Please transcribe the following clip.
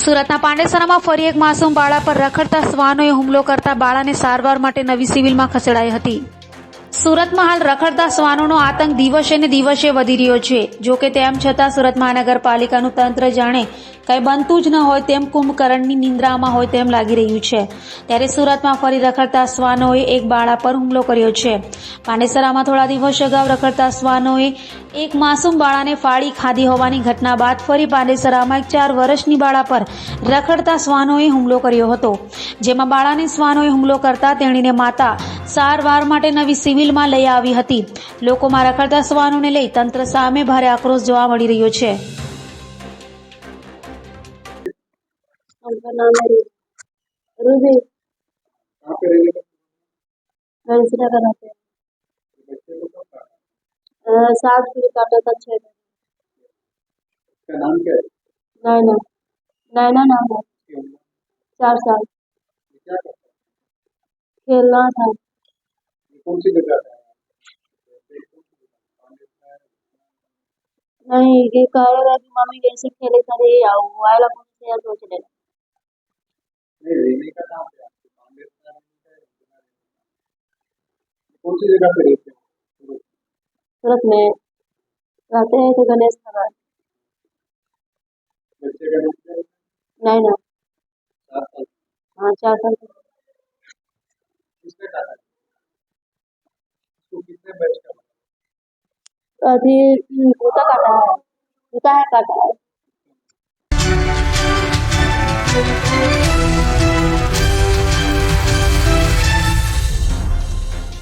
સુરતના પાંડેસરામાં ફરી એક માસૂમ બાળા પર રખડતા શ્વાનોએ હુમલો કરતા બાળાને સારવાર માટે નવી સિવિલમાં ખસેડાઈ હતી. સુરતમાં હાલ રખડતા શ્વાનોનો આતંક દિવસે ને દિવસે વધી રહ્યો છે. જો કે તેમ છતાં સુરત મહાનગરપાલિકાનું તંત્ર જાણે કંઈ બનતું જ ન હોય તેમ કુંભકર્ણની નિંદ્રામાં હોય તેમ લાગી રહ્યું છે. ત્યારે સુરતમાં ફરી રખડતા શ્વાનોએ એક બાળા પર હુમલો કર્યો છે. પાંડેસરામાં થોડા દિવસ અગાઉ રખડતા શ્વાનોએ એક માસૂમ બાળાને ફાડી ખાધી હોવાની ઘટના બાદ ફરી પાંડેસરામાં એક 4 વર્ષની બાળા પર રખડતા શ્વાનોએ હુમલો કર્યો હતો. જેમાં બાળાને શ્વાનોએ હુમલો કરતા તેણીને માતા સારવાર માટે નવી સિવિલમાં લઈ આવી હતી. લોકોમાં રખડતા શ્વાનોને લઈ તંત્ર સામે ભારે આક્રોશ જોવા મળી રહ્યો છે. उनका नाम है रूबी। कहाँ पे रहने का? नरसिंह का रहते बच्चे को कब काटा? हैं 7 किलो काटा था 6 दिन। उसका नाम क्या है? नैना नैना नाम है। उसकी उम्र? 4 साल। ये क्या करता है? खेलना था। ये कौन सी जगह है? ये कौन सी जगह? पांडेसरा है? नहीं ये कह रहा कि मम्मी कैसे खेले करे आओ आयला कौन से यार सोच लेना। नहीं, रहने का कहाँ पे आपको? पांडेसरा रहने का है? उतना रहने का? कौन सी जगह पे रहते हो? सूरत? सूरत में रहते हैं तो गणेश नगर। बच्चे का नाम क्या है? नैना 7 साल। हाँ 4 साल। किसने काटा? उसको कितने बैच का मारा? अभी जूता काटा है। जूता है काटा है।